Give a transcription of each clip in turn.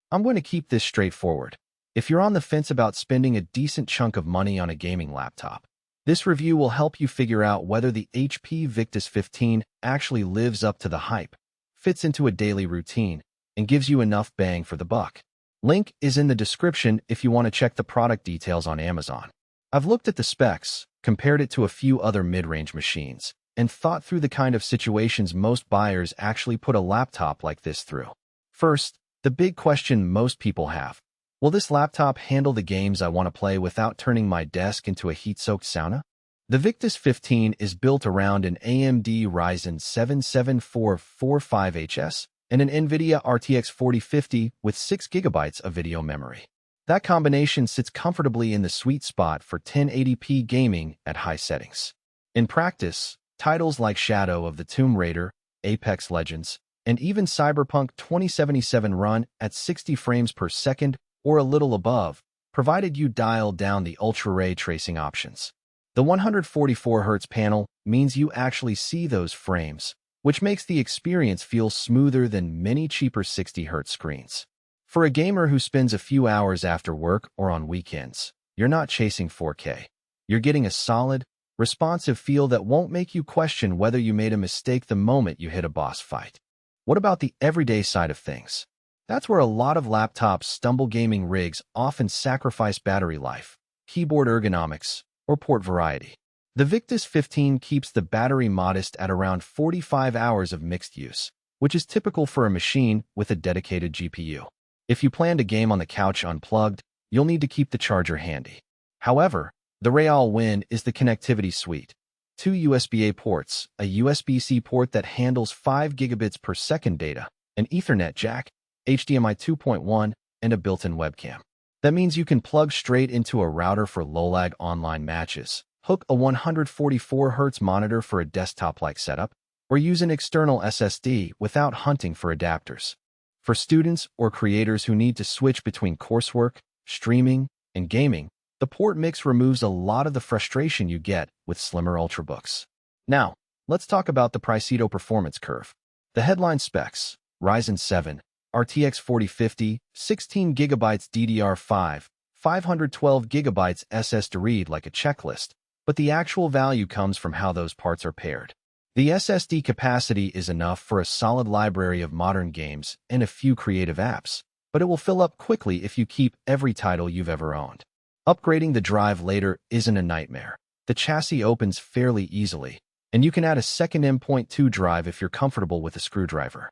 I'm going to keep this straightforward. If you're on the fence about spending a decent chunk of money on a gaming laptop, this review will help you figure out whether the HP Victus 15 actually lives up to the hype, fits into a daily routine, and gives you enough bang for the buck. Link is in the description if you want to check the product details on Amazon. I've looked at the specs, compared it to a few other mid-range machines, and thought through the kind of situations most buyers actually put a laptop like this through. First, the big question most people have: will this laptop handle the games I want to play without turning my desk into a heat-soaked sauna? The Victus 15 is built around an AMD Ryzen 7 7445Hz and an NVIDIA RTX 4050 with 6 GB of video memory. That combination sits comfortably in the sweet spot for 1080p gaming at high settings. In practice, titles like Shadow of the Tomb Raider, Apex Legends, and even Cyberpunk 2077 run at 60 frames per second or a little above, provided you dial down the ultra-ray tracing options. The 144Hz panel means you actually see those frames, which makes the experience feel smoother than many cheaper 60Hz screens. For a gamer who spends a few hours after work or on weekends, you're not chasing 4K. You're getting a solid, responsive feel that won't make you question whether you made a mistake the moment you hit a boss fight. What about the everyday side of things? That's where a lot of laptops stumble. Gaming rigs often sacrifice battery life, keyboard ergonomics, or port variety. The Victus 15 keeps the battery modest at around 45 hours of mixed use, which is typical for a machine with a dedicated GPU. If you plan to game on the couch unplugged, you'll need to keep the charger handy. However, the real win is the connectivity suite. 2 USB-A ports, a USB-C port that handles 5 gigabits per second data, an Ethernet jack, HDMI 2.1, and a built-in webcam. That means you can plug straight into a router for low-lag online matches, hook a 144Hz monitor for a desktop-like setup, or use an external SSD without hunting for adapters. For students or creators who need to switch between coursework, streaming, and gaming, the port mix removes a lot of the frustration you get with slimmer Ultrabooks. Now, let's talk about the Pricito performance curve. The headline specs: Ryzen 7, RTX 4050, 16 GB DDR5, 512 GB SSD. Read like a checklist, but the actual value comes from how those parts are paired. The SSD capacity is enough for a solid library of modern games and a few creative apps, but it will fill up quickly if you keep every title you've ever owned. Upgrading the drive later isn't a nightmare. The chassis opens fairly easily, and you can add a second M.2 drive if you're comfortable with a screwdriver.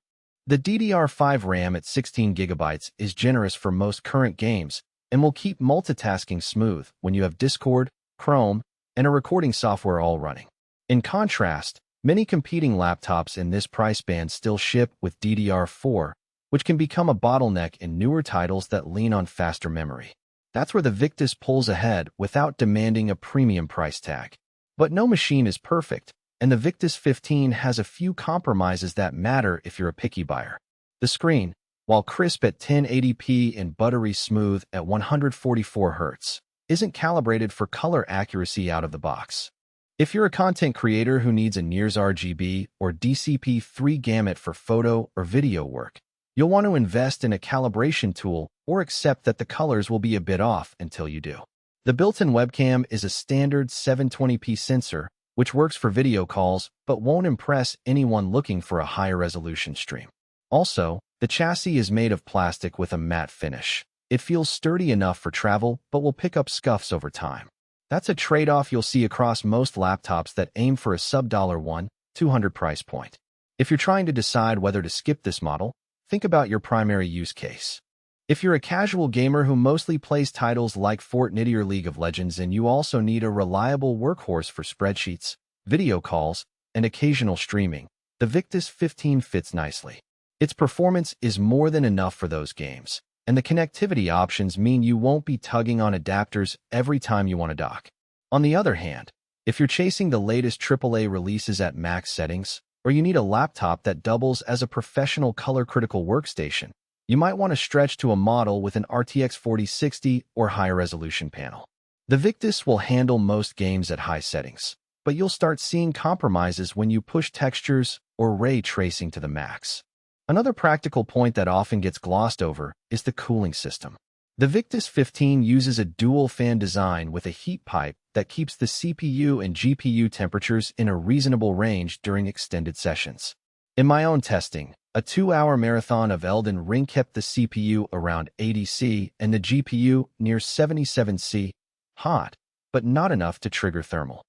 The DDR5 RAM at 16 GB is generous for most current games and will keep multitasking smooth when you have Discord, Chrome, and a recording software all running. In contrast, many competing laptops in this price band still ship with DDR4, which can become a bottleneck in newer titles that lean on faster memory. That's where the Victus pulls ahead without demanding a premium price tag. But no machine is perfect, and the Victus 15 has a few compromises that matter if you're a picky buyer. The screen, while crisp at 1080p and buttery smooth at 144Hz, isn't calibrated for color accuracy out of the box. If you're a content creator who needs a nears RGB or DCP-3 gamut for photo or video work, you'll want to invest in a calibration tool or accept that the colors will be a bit off until you do. The built-in webcam is a standard 720p sensor, which works for video calls but won't impress anyone looking for a higher resolution stream. Also, the chassis is made of plastic with a matte finish. It feels sturdy enough for travel but will pick up scuffs over time. That's a trade-off you'll see across most laptops that aim for a sub-$1,200 price point. If you're trying to decide whether to skip this model, think about your primary use case. If you're a casual gamer who mostly plays titles like Fortnite or League of Legends and you also need a reliable workhorse for spreadsheets, video calls, and occasional streaming, the Victus 15 fits nicely. Its performance is more than enough for those games, and the connectivity options mean you won't be tugging on adapters every time you want to dock. On the other hand, if you're chasing the latest AAA releases at max settings, or you need a laptop that doubles as a professional color-critical workstation, you might want to stretch to a model with an RTX 4060 or higher resolution panel. The Victus will handle most games at high settings, but you'll start seeing compromises when you push textures or ray tracing to the max. Another practical point that often gets glossed over is the cooling system. The Victus 15 uses a dual-fan design with a heat pipe that keeps the CPU and GPU temperatures in a reasonable range during extended sessions. In my own testing, a 2-hour marathon of Elden Ring kept the CPU around 80 C and the GPU near 77 C, hot, but not enough to trigger thermal